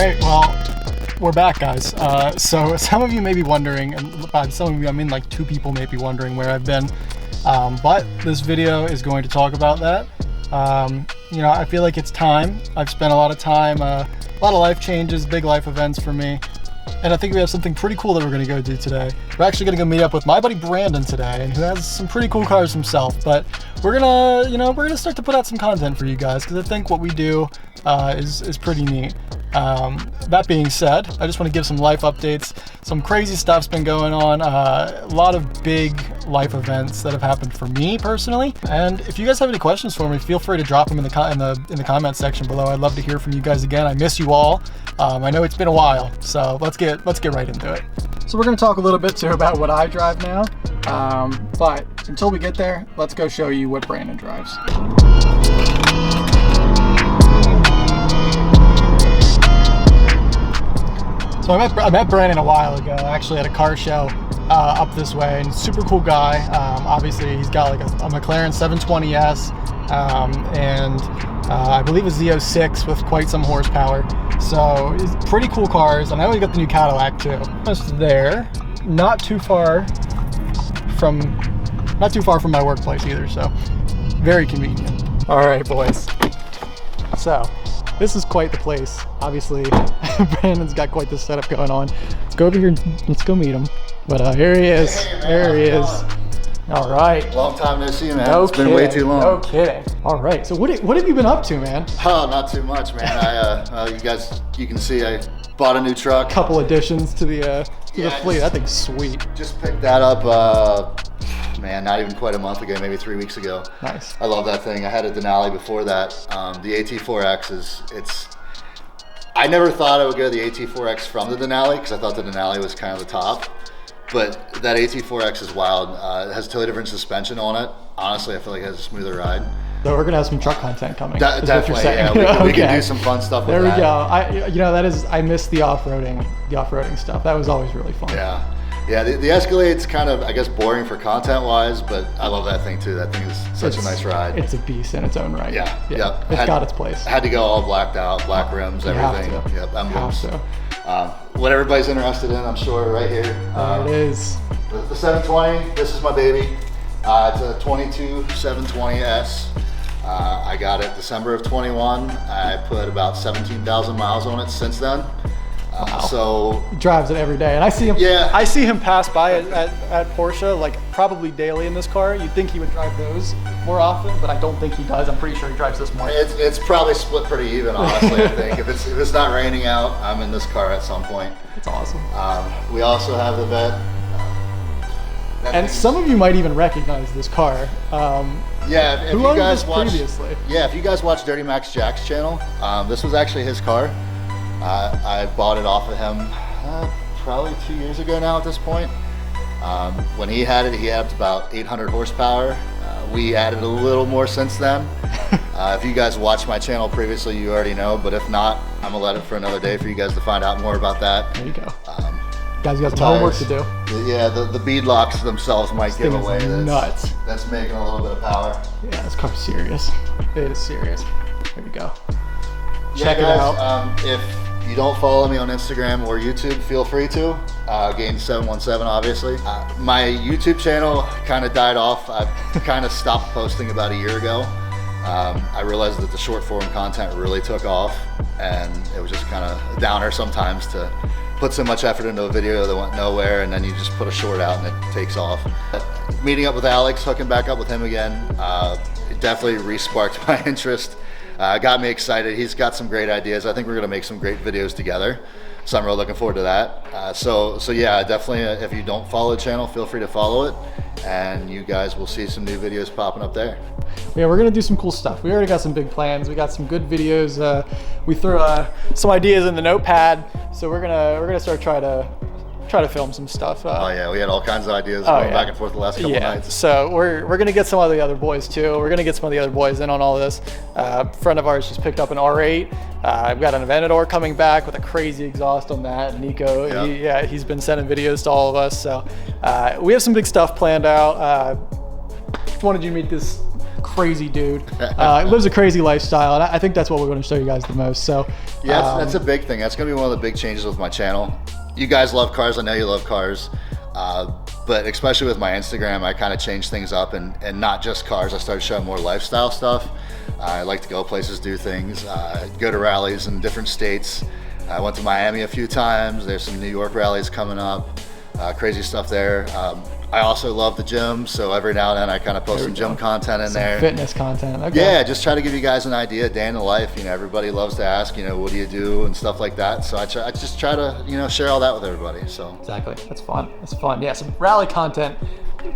right, well, we're back, guys. So some of you may be wondering, and by some of you I mean like 2 people may be wondering where I've been, but this video is going to talk about that. You know, I feel like it's time. I've spent a lot of time, a lot of life changes, big life events for me, and I think we have something pretty cool that we're going to go do today. We're actually going to go meet up with my buddy Brandon today, and who has some pretty cool cars himself. But we're gonna, you know, we're gonna start to put out some content for you guys because I think what we do is pretty neat. That being said, I just want to give some life updates. Some crazy stuff's been going on. A lot of big life events that have happened for me personally. And if you guys have any questions for me, feel free to drop them in the comment section below. I'd love to hear from you guys again. I miss you all. I know it's been a while, so let's get right into it. So we're going to talk a little bit too about what I drive now. But until we get there, let's go show you what Brandon drives. So I met Brandon a while ago, actually at a car show up this way, and super cool guy. Obviously he's got like a McLaren 720S and I believe a Z06 with quite some horsepower. So it's pretty cool cars, and I always got the new Cadillac too. Just there, not too far from my workplace either, so very convenient. All right, boys. So this is quite the place. Obviously, Brandon's got quite the setup going on. Let's go over here and let's go meet him. But here he is. Hey, man, there he is. All right. Long time no see, man. No It's kidding. been way too long. No kidding. All right. So what have you been up to, man? Oh, not too much, man. You can see I bought a new truck. Couple additions to the Yeah, fleet. That thing's sweet. Just picked that up, man, not even quite a month ago, maybe 3 weeks ago. Nice. I love that thing. I had a Denali before that. The AT4X I never thought I would go the AT4X from the Denali because I thought the Denali was kind of the top. But that AT4X is wild. It has totally different suspension on it. Honestly, I feel like it has a smoother ride. So we're gonna have some truck content coming. Definitely, yeah. We can do some fun stuff with that. that. There we go. I miss the off-roading stuff. That was always really fun. Yeah. The Escalade's kind of, I guess, boring for content-wise, but I love that thing too. That thing is such a nice ride. It's a beast in its own right. Yeah. It's got its place. Had to go all blacked out, black rims, everything. Have to. Yep, emblems. Have to. What everybody's interested in, I'm sure, right here. There it is. The 720. This is my baby. It's a 22 720S. I got it December of 21. I put about 17,000 miles on it since then. Wow. So he drives it every day, and I see him. Yeah. I see him pass by at Porsche like probably daily in this car. You'd think he would drive those more often, but I don't think he does. I'm pretty sure he drives this more. It's probably split pretty even, honestly. I think if it's not raining out, I'm in this car at some point. It's awesome. We also have the Vet. And some of you might even recognize this car. Yeah, if who you owned guys this watch, previously? Yeah, if you guys watch Dirty Max Jack's channel, this was actually his car. I bought it off of him probably 2 years ago now at this point. When he had it, he had up to about 800 horsepower. We added a little more since then. If you guys watched my channel previously, you already know, but if not, I'm gonna let it for another day for you guys to find out more about that. There you go. Guys, you got some homework to do. Yeah, the bead locks themselves might give away nuts. That's making a little bit of power. Yeah, this car's serious. It is serious. There we go. Check it out. If you don't follow me on Instagram or YouTube, feel free to. Gain717, obviously. My YouTube channel kind of died off. I kind of stopped posting about a year ago. I realized that the short form content really took off, and it was just kind of a downer sometimes to put so much effort into a video that went nowhere, and then you just put a short out and it takes off. Meeting up with Alex, hooking back up with him again, it definitely re-sparked my interest. Got me excited. He's got some great ideas. I think we're gonna make some great videos together. So I'm really looking forward to that. So yeah, definitely if you don't follow the channel, feel free to follow it, and you guys will see some new videos popping up there. Yeah, we're gonna do some cool stuff. We already got some big plans. We got some good videos. We threw some ideas in the notepad, so we're gonna start try to film some stuff. Oh yeah, we had all kinds of ideas going back and forth the last couple nights. So we're gonna get some of the other boys too. We're gonna get some of the other boys in on all this. A friend of ours just picked up an R8. I've got an Aventador coming back with a crazy exhaust on that. Nico, he's been sending videos to all of us. So we have some big stuff planned out. Wanted you to meet this crazy dude. Lives a crazy lifestyle, and I think that's what we're going to show you guys the most. So yeah, that's a big thing. That's going to be one of the big changes with my channel. You guys love cars. I know you love cars. But especially with my Instagram, I kind of changed things up, and not just cars. I started showing more lifestyle stuff. I like to go places, do things, go to rallies in different states. I went to Miami a few times. There's some New York rallies coming up. Crazy stuff there. I also love the gym, so every now and then I kind of post some gym content in there. Fitness content. Okay. Yeah, just try to give you guys an idea, day in the life. You know, everybody loves to ask, you know, what do you do and stuff like that. So I just try to, you know, share all that with everybody. So exactly, that's fun. That's fun. Yeah, some rally content.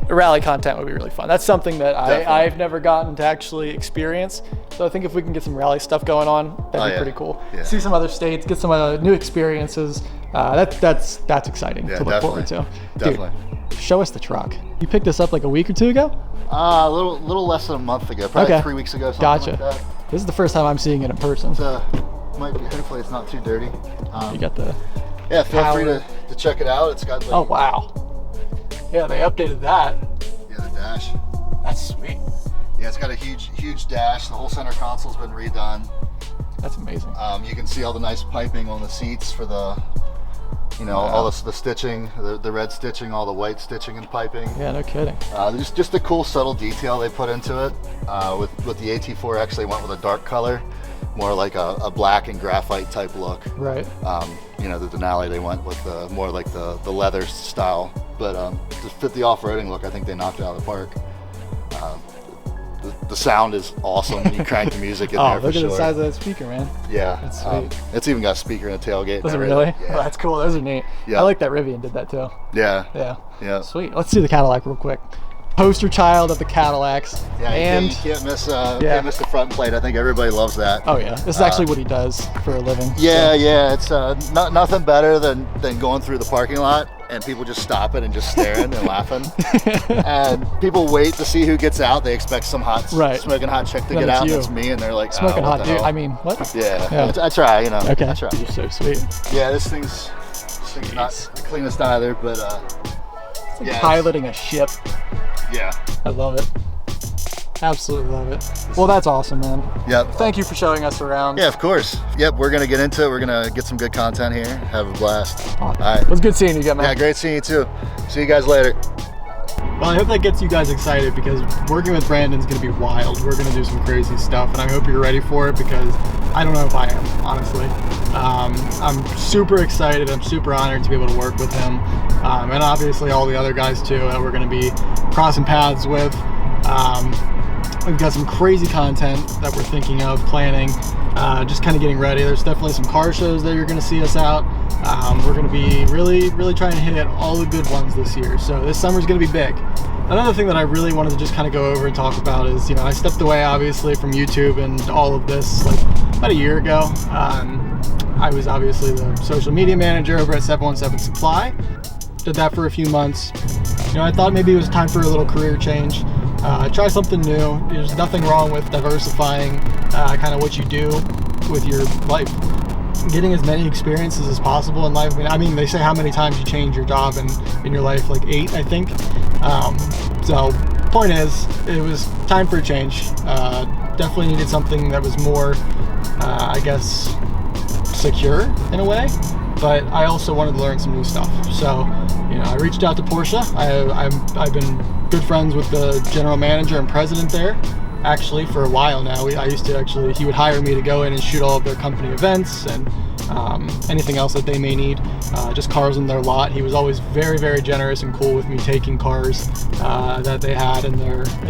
Rally content would be really fun. That's something that I've never gotten to actually experience. So I think if we can get some rally stuff going on, that'd be pretty cool. Yeah. See some other states, get some new experiences. That's exciting to look forward to. Definitely. Dude, show us the truck. You picked this up like a week or two ago? A little less than a month ago, probably 3 weeks ago. Gotcha. Like that. This is the first time I'm seeing it in person. Might be, hopefully it's not too dirty. You got the feel free to check it out. It's got like, oh wow. Yeah, they updated that. Yeah, the dash. That's sweet. Yeah, it's got a huge dash. The whole center console's been redone. That's amazing. You can see all the nice piping on the seats for the, you know, all the stitching, the red stitching, all the white stitching and piping. Yeah, no kidding. Just a cool subtle detail they put into it. With the AT4X, they went with a dark color, more like a black and graphite type look. Right. You know, the Denali, they went with more like the leather style, but to fit the off-roading look, I think they knocked it out of the park. The sound is awesome when you crank the music in there for sure. Look at the size of that speaker, man. Yeah. That's sweet. It's even got a speaker in the tailgate. Does it really? Yeah. Oh, that's cool. Those are neat. Yeah. I like that Rivian did that too. Yeah. Sweet. Let's see the Cadillac real quick. Poster child of the Cadillacs. Yeah, and you can't miss the front plate. I think everybody loves that. Oh yeah, this is actually what he does for a living. Yeah, yeah. It's nothing better than going through the parking lot and people just stopping and just staring and laughing. And people wait to see who gets out. They expect some smoking hot chick to get out, and it's me, and they're like, smoking hot dude. Hell? I mean, what? Yeah. I try, you know. Okay. I try. You're so sweet. Yeah, this thing's not the cleanest either, but it's like piloting a ship. Yeah. I love it. Absolutely love it. Well, that's awesome, man. Yep. Thank you for showing us around. Yeah, of course. Yep, we're going to get into it. We're going to get some good content here. Have a blast. Awesome. All right. It was good seeing you again, man. Yeah, great seeing you too. See you guys later. Well, I hope that gets you guys excited, because working with Brandon's going to be wild. We're going to do some crazy stuff, and I hope you're ready for it, because I don't know if I am, honestly. I'm super excited. I'm super honored to be able to work with him, and obviously all the other guys too that we're going to be crossing paths with. We've got some crazy content that we're thinking of planning, just kind of getting ready. There's definitely some car shows that you're going to see us out. We're going to be really trying to hit all the good ones this year. So this summer's going to be big. Another thing that I really wanted to just kind of go over and talk about is, you know, I stepped away obviously from YouTube and all of this like about a year ago. I was obviously the social media manager over at 717 Supply. Did that for a few months. You know, I thought maybe it was time for a little career change. Try something new. There's nothing wrong with diversifying kind of what you do with your life. Getting as many experiences as possible in life. I mean, they say how many times you change your job in your life, like 8, I think. So point is, it was time for a change. Definitely needed something that was more, I guess, secure in a way. But I also wanted to learn some new stuff. So, you know, I reached out to Porsche. I've been good friends with the general manager and president there, actually, for a while now. He would hire me to go in and shoot all of their company events and anything else that they may need, just cars in their lot. He was always very generous and cool with me taking cars that they had in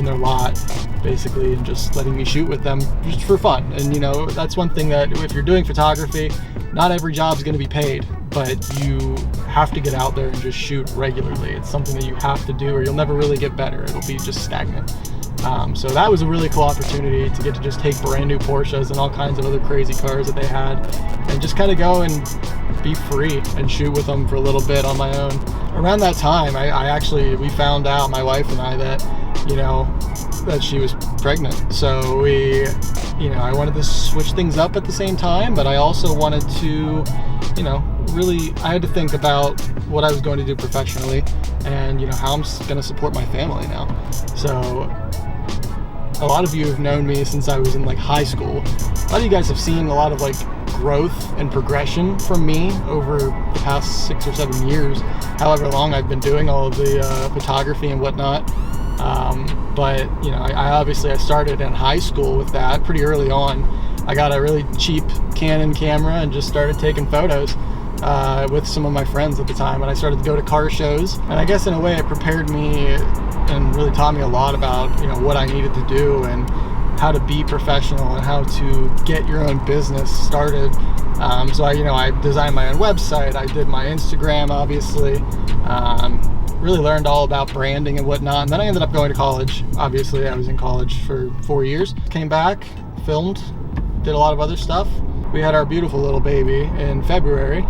their lot, basically, and just letting me shoot with them just for fun. And you know, that's one thing that if you're doing photography, not every job is going to be paid, but you have to get out there and just shoot regularly. It's something that you have to do, or you'll never really get better. It'll be just stagnant. So that was a really cool opportunity to get to just take brand new Porsches and all kinds of other crazy cars that they had, and just kind of go and be free and shoot with them for a little bit on my own. Around that time, we found out, my wife and I, that, you know, that she was pregnant. So I wanted to switch things up at the same time, but I also wanted to, you know, really, I had to think about what I was going to do professionally and, you know, how I'm going to support my family now. So A lot of you have known me since I was in like high school. A lot of you guys have seen a lot of like growth and progression from me over the past 6 or 7 years, however long I've been doing all of the photography and whatnot. But you know, I started in high school with that pretty early on. I got a really cheap Canon camera and just started taking photos with some of my friends at the time, and I started to go to car shows, and I guess in a way it prepared me and really taught me a lot about, you know, what I needed to do and how to be professional and how to get your own business started. So I designed my own website, I did my Instagram, obviously, really learned all about branding and whatnot, and then I ended up going to college. Obviously I was in college for 4 years, came back, filmed, did a lot of other stuff. We had our beautiful little baby in February,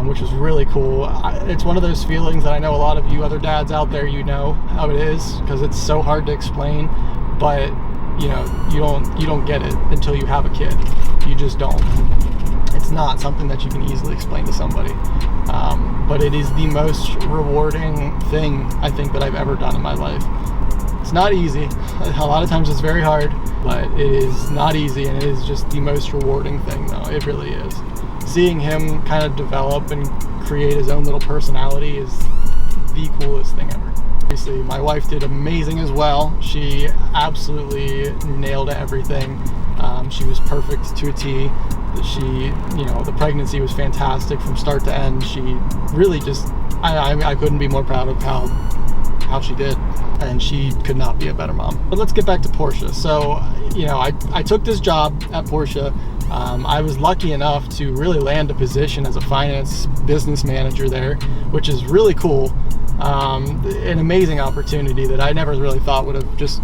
which was really cool. It's one of those feelings that I know a lot of you other dads out there, you know how it is, because it's so hard to explain, but you know, you don't get it until you have a kid. You just don't. It's not something that you can easily explain to somebody, but it is the most rewarding thing I think that I've ever done in my life. It's not easy. A lot of times it's very hard, but it is not easy, and it is just the most rewarding thing, though. It really is. Seeing him kind of develop and create his own little personality is the coolest thing ever. Obviously, my wife did amazing as well. She absolutely nailed everything. She was perfect to a T. The pregnancy was fantastic from start to end. She really just, I couldn't be more proud of how she did, and she could not be a better mom. But let's get back to Porsche. So, you know, I took this job at Porsche. I was lucky enough to really land a position as a finance business manager there, which is really cool. An amazing opportunity that I never really thought would have just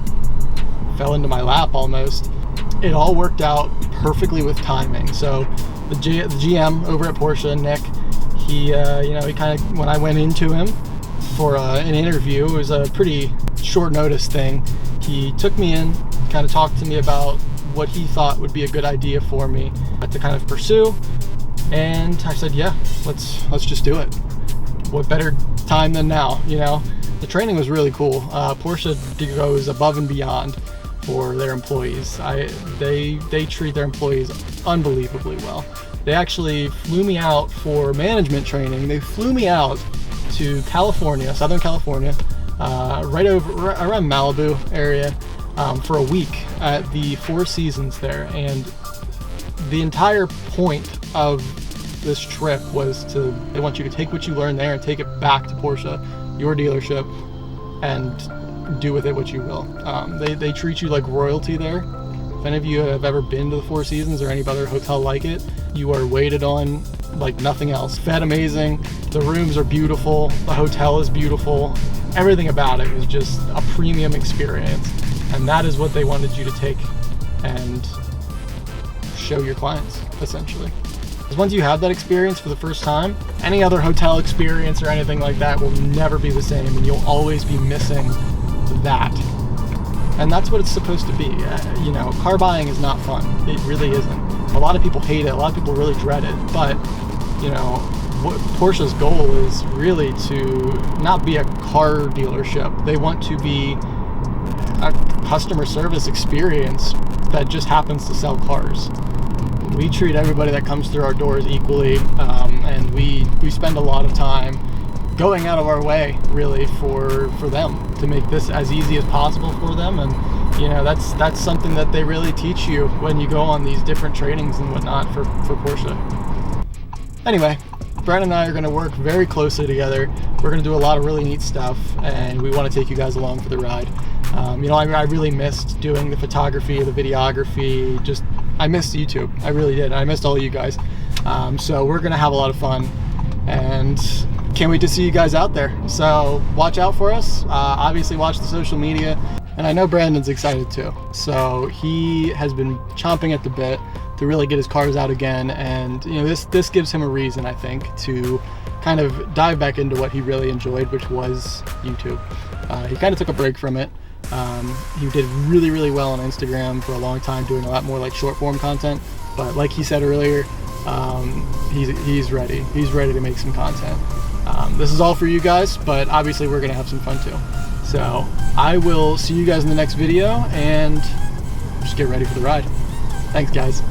fell into my lap almost. It all worked out perfectly with timing. So the GM over at Porsche, Nick, he kind of, when I went into him for an interview, it was a pretty short notice thing. He took me in, kind of talked to me about what he thought would be a good idea for me to kind of pursue, and I said, yeah, let's just do it. What better time than now, you know? The training was really cool. Porsche goes above and beyond for their employees. They treat their employees unbelievably well. They actually flew me out for management training. They flew me out to California, Southern California, right around Malibu area, for a week at the Four Seasons there. And the entire point of this trip was they want you to take what you learned there and take it back to Porsche, your dealership, and do with it what you will. They treat you like royalty there. If any of you have ever been to the Four Seasons or any other hotel like it, you are waited on like nothing else. Fed amazing, the rooms are beautiful, the hotel is beautiful, everything about it was just a premium experience, and that is what they wanted you to take and show your clients, essentially. Because once you have that experience for the first time, any other hotel experience or anything like that will never be the same, and you'll always be missing that. And that's what it's supposed to be. You know, car buying is not fun. It really isn't. A lot of people hate it. A lot of people really dread it. But, you know, what Porsche's goal is really to not be a car dealership. They want to be a customer service experience that just happens to sell cars. We treat everybody that comes through our doors equally, and we spend a lot of time going out of our way, really, for them to make this as easy as possible for them. And you know, that's something that they really teach you when you go on these different trainings and whatnot for Porsche. Anyway, Brandon and I are going to work very closely together. We're going to do a lot of really neat stuff, and we want to take you guys along for the ride. You know, I really missed doing the photography, the videography. Just, I missed YouTube. I really did. I missed all of you guys. So we're going to have a lot of fun, and can't wait to see you guys out there. So watch out for us. Obviously watch the social media, and I know Brandon's excited too. So he has been chomping at the bit to really get his cars out again, and you know, this gives him a reason, I think, to kind of dive back into what he really enjoyed, which was YouTube. He kind of took a break from it. He did really well on Instagram for a long time, doing a lot more like short form content, but like he said earlier, he's ready. He's ready to make some content. This is all for you guys, but obviously we're gonna have some fun too. So I will see you guys in the next video, and just get ready for the ride. Thanks, guys.